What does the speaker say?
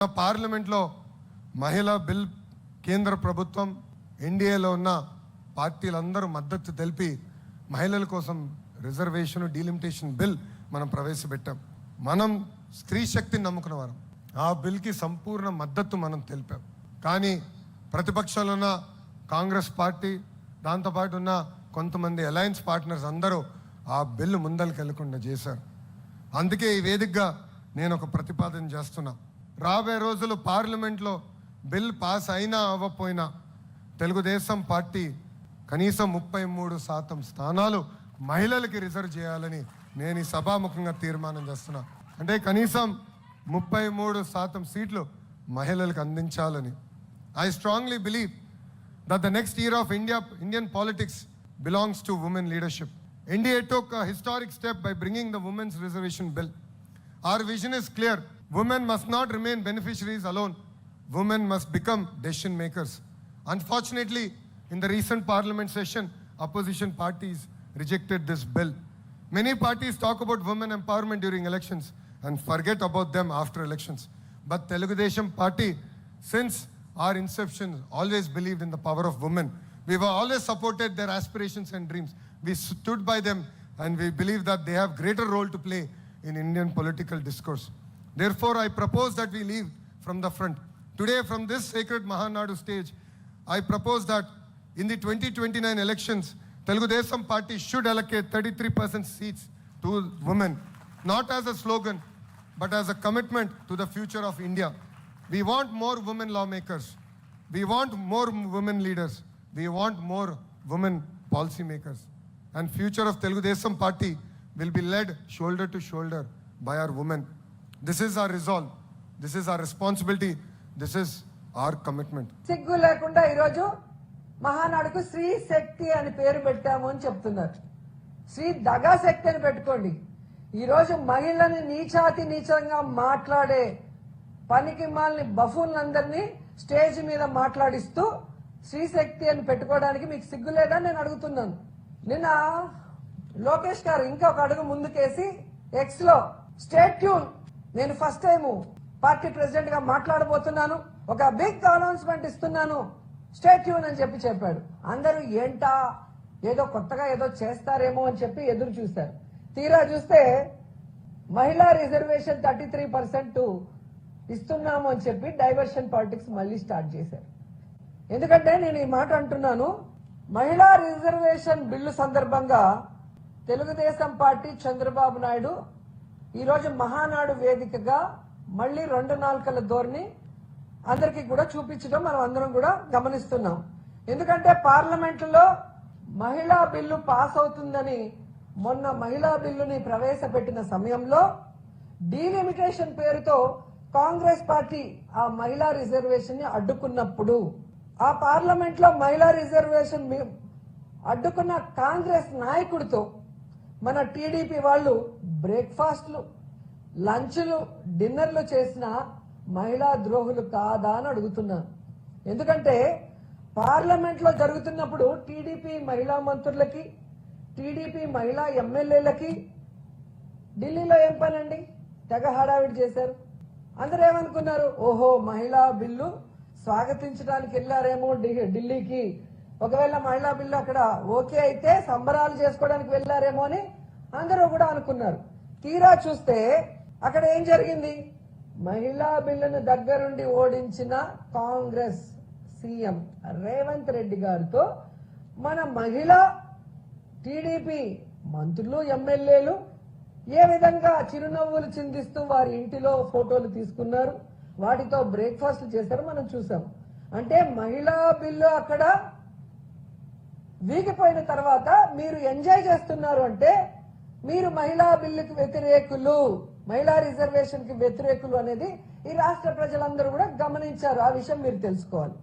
పార్లమెంట్లో మహిళా బిల్ కేంద్ర ప్రభుత్వం ఎన్డీఏలో ఉన్న పార్టీలందరూ మద్దతు తెలిపి మహిళల కోసం రిజర్వేషన్ డీలిమిటేషన్ బిల్ మనం ప్రవేశపెట్టాం. మనం స్త్రీ శక్తిని నమ్ముకున్న వారం. ఆ బిల్కి సంపూర్ణ మద్దతు మనం తెలిపాం. కానీ ప్రతిపక్షంలో ఉన్న కాంగ్రెస్ పార్టీ, దాంతోపాటు ఉన్న కొంతమంది అలయన్స్ పార్ట్నర్స్ అందరూ ఆ బిల్లు ముందరికి వెళ్లకుండా చేశారు. అందుకే ఈ వేదికగా నేను ఒక ప్రతిపాదన చేస్తున్నా. రాబోయే రోజులు పార్లమెంట్లో బిల్ పాస్ అయినా అవ్వకపోయినా తెలుగుదేశం పార్టీ కనీసం 33% స్థానాలు మహిళలకి రిజర్వ్ చేయాలని నేను ఈ సభాముఖంగా తీర్మానం చేస్తున్నా. అంటే కనీసం 33% సీట్లు మహిళలకు అందించాలని. I strongly believe that the next era of Indian politics belongs to women leadership. India took a historic step by bringing the Women's Reservation Bill. Our vision is clear. Women must not remain beneficiaries alone. Women must become decision makers. Unfortunately, in the recent parliament session, opposition parties rejected this bill. Many parties talk about women empowerment during elections and forget about them after elections. But Telugu Desam Party, since our inception, always believed in the power of women. We were always supported their aspirations and dreams. We stood by them and we believe that they have greater role to play in Indian political discourse. Therefore, I propose that we leave from the front. Today, from this sacred Mahanadu stage, I propose that in the 2029 elections, Telugu Desam Party should allocate 33% seats to women, not as a slogan, but as a commitment to the future of India. We want more women lawmakers. We want more women leaders. We want more women policymakers. And future of Telugu Desam Party will be led shoulder to shoulder by our women. This is our resolve. This is our responsibility. This is our commitment. సిగ్గు లేకుండా ఈరోజు మహానాడుకు స్త్రీ శక్తి అని పేరు పెట్టాము అని చెప్తున్నారు. స్త్రీ దగా శక్తి అని పెట్టుకోండి. ఈరోజు మహిళని నీచాతి నీచంగా మాట్లాడే పనికి మాలిన బఫూన్లందరినీ స్టేజ్ మీద మాట్లాడిస్తూ స్త్రీ శక్తి అని పెట్టుకోవడానికి మీకు సిగ్గు లేదా నేను అడుగుతున్నాను. నిన్న లోకేష్ గారు ఇంకొక అడుగు ముందుకేసి ఎక్స్ లో స్టేట్ ట్యూన్, నేను ఫస్ట్ టైం పార్టీ ప్రెసిడెంట్ గా మాట్లాడబోతున్నాను, ఒక బిగ్ అనౌన్స్మెంట్ ఇస్తున్నాను, స్టేట్ ట్యూన్ అని చెప్పాడు. అందరూ ఏంటా ఏదో కొత్తగా ఏదో చేస్తారేమో అని చెప్పి ఎదురు చూశారు. తీరా చూస్తే మహిళా రిజర్వేషన్ 33% ఇస్తున్నాము అని చెప్పి డైవర్షన్ పాలిటిక్స్ మళ్ళీ స్టార్ట్ చేశారు. ఎందుకంటే నేను ఈ మాట అంటున్నాను, మహిళా రిజర్వేషన్ బిల్లు సందర్భంగా తెలుగుదేశం పార్టీ చంద్రబాబు నాయుడు ఈరోజు మహానాడు వేదికగా మళ్ళీ 2 నాలుకల ధోరణి అందరికీ కూడా చూపించడం మనం అందరం కూడా గమనిస్తున్నాం. ఎందుకంటే పార్లమెంట్లో మహిళా బిల్లు పాస్ అవుతుందని మొన్న మహిళా బిల్లుని ప్రవేశపెట్టిన సమయంలో డీలిమిటేషన్ పేరుతో కాంగ్రెస్ పార్టీ ఆ మహిళా రిజర్వేషన్ ని అడ్డుకున్నప్పుడు, ఆ పార్లమెంట్ లో మహిళా రిజర్వేషన్ అడ్డుకున్న కాంగ్రెస్ నాయకుడితో మన టీడీపీ వాళ్ళు బ్రేక్ఫాస్ట్లు, లంచ్లు, డిన్నర్లు చేసిన మహిళా ద్రోహులు కాదా అని అడుగుతున్నాను. ఎందుకంటే పార్లమెంట్ లో జరుగుతున్నప్పుడు టీడీపీ మహిళా మంత్రులకి, టీడీపీ మహిళా ఎమ్మెల్యేలకి ఢిల్లీలో ఏం పనండి, తెగ హడావిడి చేశారు. అందరూ ఏమనుకున్నారు, ఓహో మహిళా బిల్లు స్వాగతించడానికి వెళ్లారేమో ఢిల్లీకి, ఒకవేళ మహిళా బిల్లు అక్కడ ఓకే అయితే సంబరాలు చేసుకోవడానికి వెళ్లారేమో అని అందరూ కూడా అనుకున్నారు. తీరా చూస్తే అక్కడ ఏం జరిగింది, మహిళా బిల్లును దగ్గరుండి ఓడించిన కాంగ్రెస్ సీఎం రేవంత్ రెడ్డి గారితో మన మహిళా టీడీపీ మంత్రులు, ఎమ్మెల్యేలు ఏ విధంగా చిరునవ్వులు చిందిస్తూ వారి ఇంటిలో ఫోటోలు తీసుకున్నారు, వాటితో బ్రేక్ఫాస్ట్ చేశారు మనం చూసాం. అంటే మహిళా బిల్లు అక్కడ వీగిపోయిన తర్వాత మీరు ఎంజాయ్ చేస్తున్నారు అంటే మీరు మహిళా బిల్లుకి వ్యతిరేకులు, మహిళా రిజర్వేషన్ కి వ్యతిరేకులు అనేది ఈ రాష్ట్ర ప్రజలందరూ కూడా గమనించారు. ఆ విషయం మీరు తెలుసుకోవాలి.